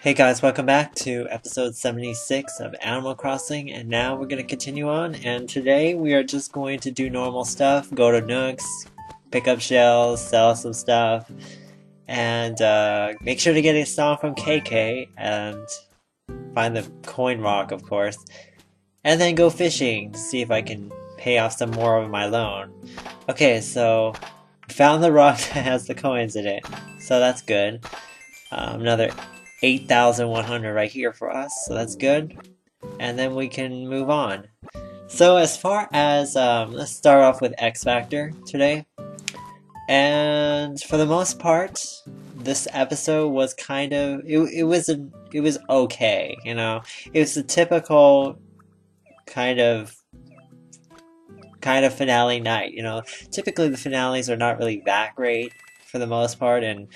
Hey guys, welcome back to episode 76 of Animal Crossing, and now we're going to continue on, and today we are just going to do normal stuff, go to Nook's, pick up shells, sell some stuff, and make sure to get a song from KK, and find the coin rock, of course, and then go fishing to see if I can pay off some more of my loan. Okay, so found the rock that has the coins in it, so that's good. Another 8,100 right here for us, so that's good. And then we can move on. So as far as, let's start off with X Factor today. And for the most part, this episode was kind of, it was okay, you know. It was the typical kind of finale night, you know. Typically the finales are not really that great for the most part, and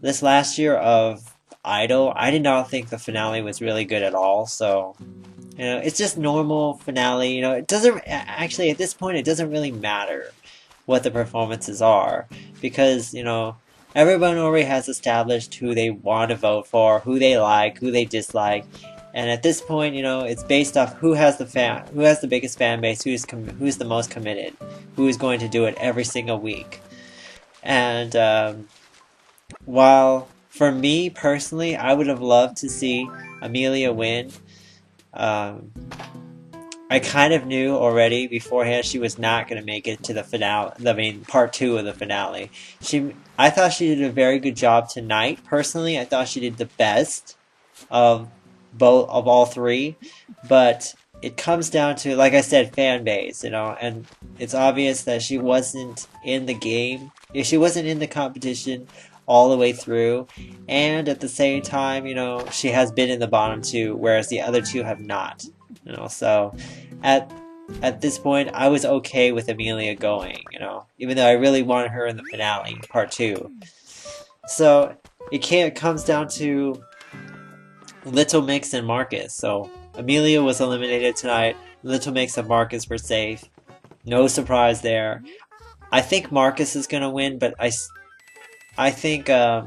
this last year of Idol, I did not think the finale was really good at all, so, you know, it's just normal finale, you know, it doesn't, actually at this point it doesn't really matter what the performances are, because, you know, everyone already has established who they want to vote for, who they like, who they dislike, and at this point, you know, it's based off who has the biggest fan base, who's the most committed, who is going to do it every single week. And, while for me personally, I would have loved to see Amelia win. I kind of knew already beforehand she was not going to make it to the finale. I mean, part 2 of the finale. I thought she did a very good job tonight. Personally, I thought she did the best of all three. But it comes down to, like I said, fan base, you know, and it's obvious that she wasn't in the game. If she wasn't in the competition all the way through, and at the same time, you know, she has been in the bottom 2, whereas the other 2 have not, you know, so at this point I was okay with Amelia going, you know, even though I really wanted her in the finale, part 2. So it comes down to Little Mix and Marcus. So Amelia was eliminated tonight, Little Mix and Marcus were safe, no surprise there. I think Marcus is gonna win, but I think, I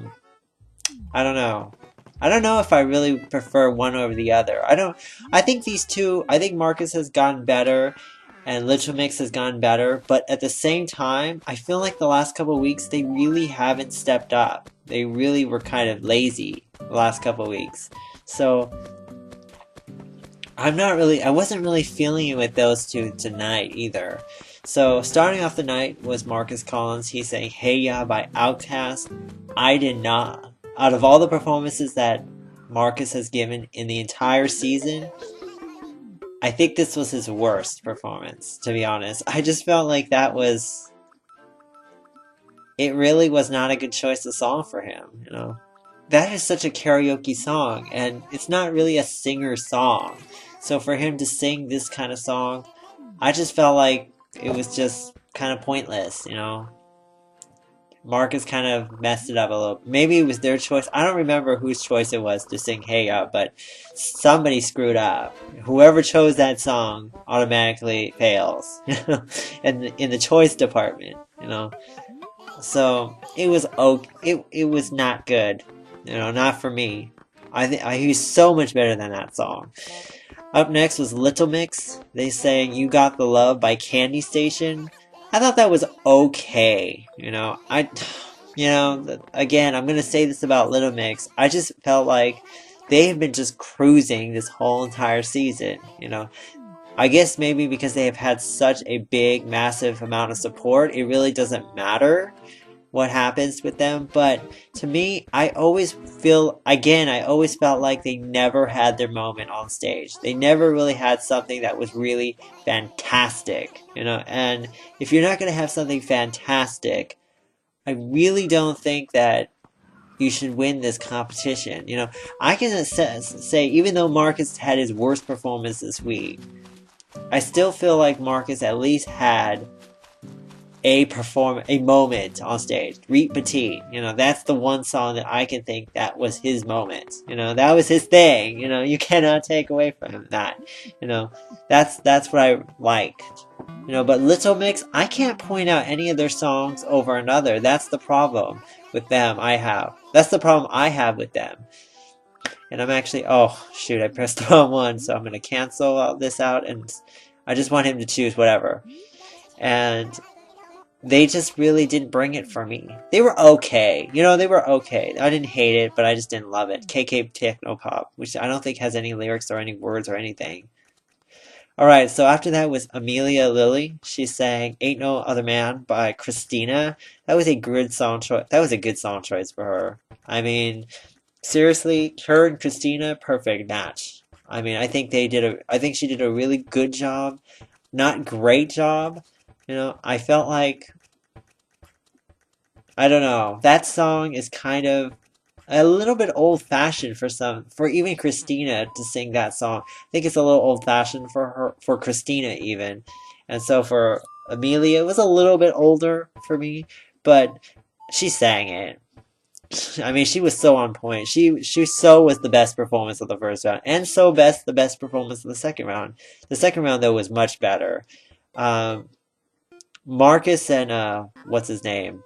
don't know. I don't know if I really prefer one over the other. I think these two, I think Marcus has gotten better and Little Mix has gotten better, but at the same time, I feel like the last couple of weeks, they really haven't stepped up. They really were kind of lazy the last couple of weeks. So, I wasn't really feeling it with those two tonight either. So, starting off the night was Marcus Collins. He sang Hey Ya by Outkast. I did not. Out of all the performances that Marcus has given in the entire season, I think this was his worst performance, to be honest. I just felt like it really was not a good choice of song for him, you know. That is such a karaoke song, and it's not really a singer song. So for him to sing this kind of song, I just felt like it was just kind of pointless, you know. Marcus kind of messed it up a little. Maybe it was their choice. I don't remember whose choice it was to sing Hey Ya, but somebody screwed up. Whoever chose that song automatically fails, you know, in the choice department, you know. So it was it was not good, you know, not for me. I think he's so much better than that song. Up next was Little Mix. They sang You Got the Love by Candy Station. I thought that was okay, you know. Again, I'm going to say this about Little Mix. I just felt like they have been just cruising this whole entire season, you know. I guess maybe because they have had such a big, massive amount of support, it really doesn't matter what happens with them, but to me, I always felt like they never had their moment on stage. They never really had something that was really fantastic, you know, and if you're not going to have something fantastic, I really don't think that you should win this competition, you know. I can say, even though Marcus had his worst performance this week, I still feel like Marcus at least had a moment on stage. Reet Petite, you know, that's the one song that I can think that was his moment. You know, that was his thing. You know, you cannot take away from him that. You know, that's what I liked. You know, but Little Mix, I can't point out any of their songs over another. That's the problem with them. That's the problem I have with them. And I'm actually, oh shoot, I pressed the wrong one, so I'm gonna cancel all this out, and I just want him to choose whatever. And they just really didn't bring it for me. They were okay. They were okay. I didn't hate it, but I just didn't love it. KK Technopop, which I don't think has any lyrics or any words or anything. Alright, so after that was Amelia Lily. She sang Ain't No Other Man by Christina. That was a good song choice. That was a good song choice for her. I mean, seriously, her and Christina, perfect match. I mean, I think she did a really good job. Not great job. I felt like, I don't know, that song is kind of a little bit old-fashioned for even Christina to sing that song. I think it's a little old-fashioned for Christina even. And so for Amelia, it was a little bit older for me, but she sang it. I mean, she was so on point. She so was the best performance of the first round, and so the best performance of the second round. The second round though was much better. Um, Marcus and what's his name?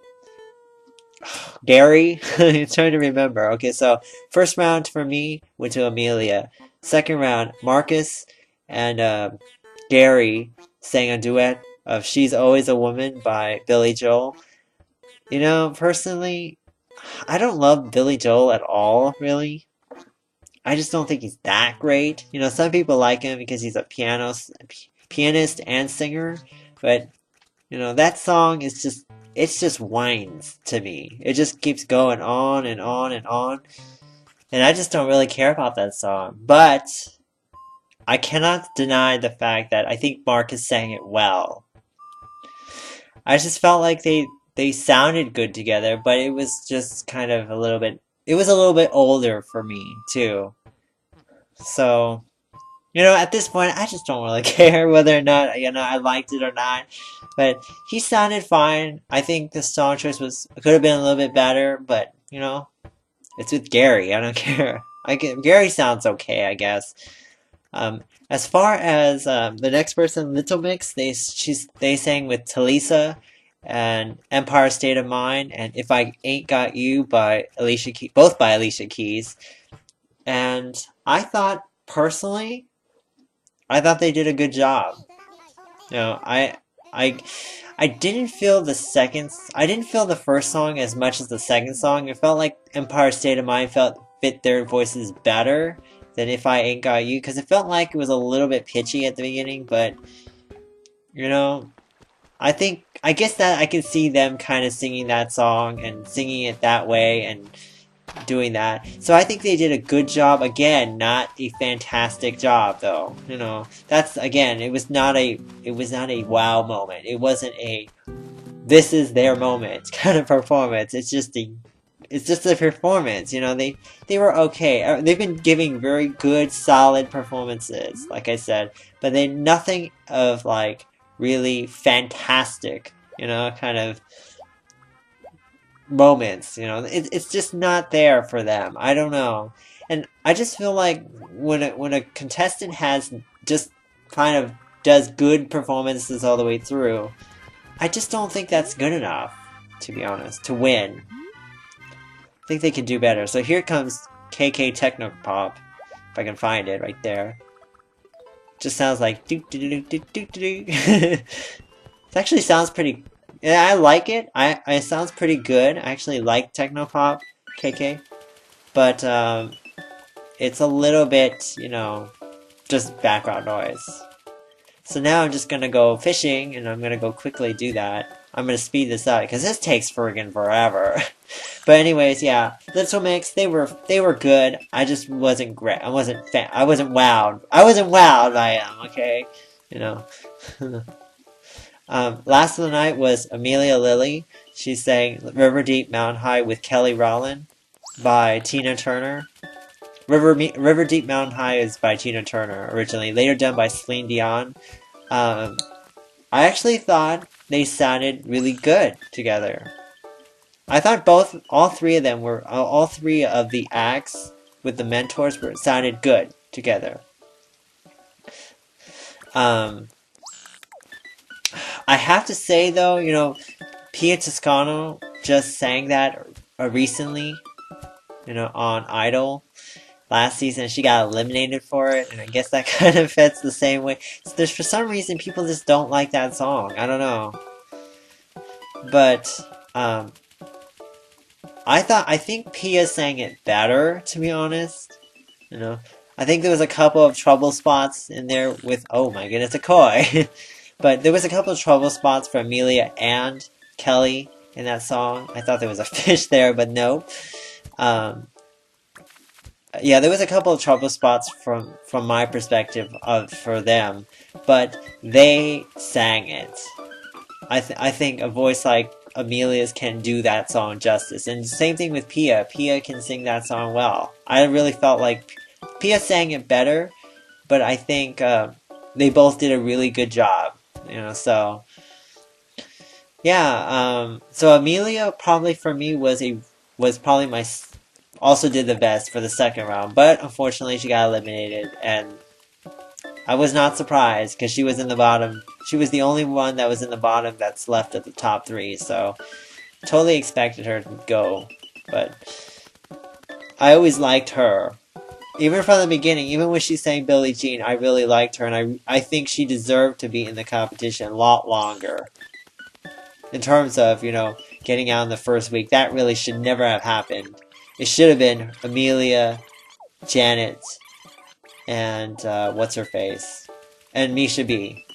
Gary? I'm trying to remember. Okay, so first round for me went to Amelia. Second round, Marcus and Gary sang a duet of She's Always a Woman by Billy Joel. Personally, I don't love Billy Joel at all, really. I just don't think he's that great. Some people like him because he's a pianist and singer, but that song is it's just whines to me. It just keeps going on and on and on. And I just don't really care about that song. But I cannot deny the fact that I think Marcus sang it well. I just felt like they sounded good together, but it was just kind of it was a little bit older for me too. So, at this point, I just don't really care whether or not, I liked it or not. But he sounded fine. I think the song choice could have been a little bit better, but, it's with Gary. I don't care. Gary sounds okay, I guess. As far as the next person, Little Mix, they sang with Talisa and Empire State of Mind and If I Ain't Got You by both by Alicia Keys. And personally, I thought they did a good job. I I didn't feel I didn't feel the first song as much as the second song. It felt like Empire State of Mind fit their voices better than If I Ain't Got You, because it felt like it was a little bit pitchy at the beginning, but you know, I guess that I can see them kind of singing that song and singing it that way and doing that. So I think they did a good job. Again, not a fantastic job though. That's again, it was not a wow moment. It wasn't a this is their moment kind of performance. It's just a performance. They were okay. They've been giving very good, solid performances, like I said, but they nothing of like really fantastic, kind of moments. It's just not there for them. I don't know, and I just feel like when a contestant has just kind of does good performances all the way through, I just don't think that's good enough, to be honest, to win. I think they can do better. So here comes KK Technopop, if I can find it right there. Just sounds like do do do do do do do. It actually sounds pretty. Yeah, I like it. It sounds pretty good. I actually like Technopop KK, but it's a little bit, just background noise. So now I'm just gonna go fishing, and I'm gonna go quickly do that. I'm gonna speed this up because this takes friggin' forever. But anyways, yeah, Little Mix, they were good. I just wasn't great. I wasn't wowed. I wasn't wowed by them. Okay, Last of the night was Amelia Lily. She sang River Deep Mountain High with Kelly Rowland by Tina Turner. River Deep Mountain High is by Tina Turner originally, later done by Celine Dion. I actually thought they sounded really good together. I thought all three of the acts with the mentors sounded good together. I have to say though, Pia Toscano just sang that recently, on Idol. last season. She got eliminated for it, and I guess that kind of fits the same way. So there's for some reason people just don't like that song. I don't know, but I think Pia sang it better, to be honest. You know, I think there was a couple of trouble spots in there with, oh my goodness, a koi. But there was a couple of trouble spots for Amelia and Kelly in that song. I thought there was a fish there, but no. Um, yeah, there was a couple of trouble spots from my perspective for them, but they sang it. I think a voice like Amelia's can do that song justice, and same thing with Pia. Pia can sing that song well. I really felt like Pia sang it better, but I think they both did a really good job. So yeah. So Amelia probably for me was probably also did the best for the second round, but unfortunately she got eliminated, and I was not surprised because she was in the bottom. She was the only one that was in the bottom that's left of the top 3, so totally expected her to go. But I always liked her. Even from the beginning, even when she sang Billie Jean, I really liked her, and I think she deserved to be in the competition a lot longer. In terms of, getting out in the first week, that really should never have happened. It should have been Amelia, Janet, and what's her face, and Misha B.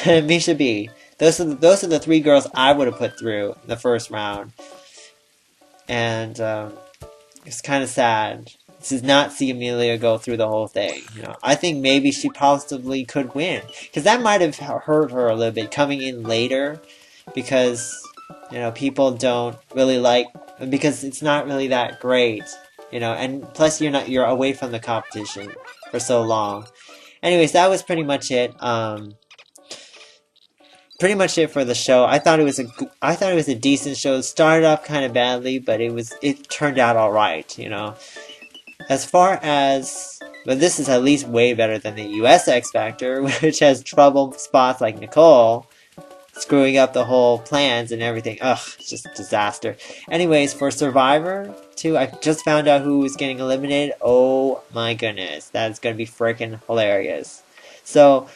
Misha B. Those are the 3 girls I would have put through the first round, and it's kind of sad to not see Amelia go through the whole thing. I think maybe she possibly could win, because that might have hurt her a little bit coming in later, because people don't really like, because it's not really that great. And plus you're away from the competition for so long. Anyways, that was pretty much it. Pretty much it for the show. I thought it was a decent show. It started off kind of badly, but it turned out all right. As far as, but this is at least way better than the U.S. X Factor, which has trouble spots like Nicole screwing up the whole plans and everything. Ugh, it's just a disaster. Anyways, for Survivor 2, I just found out who was getting eliminated. Oh my goodness, that's gonna be freaking hilarious. So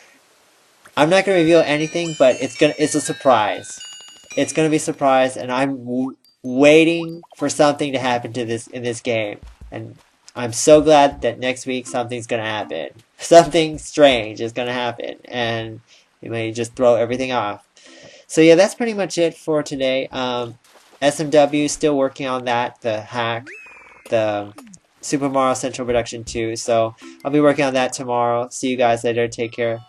I'm not gonna reveal anything, but it's a surprise. It's gonna be a surprise, and I'm waiting for something to happen to this in this game. And I'm so glad that next week something's gonna happen. Something strange is gonna happen, and it may just throw everything off. So yeah, that's pretty much it for today. SMW still working on that, the hack, the Super Mario Central Production 2. So I'll be working on that tomorrow. See you guys later. Take care.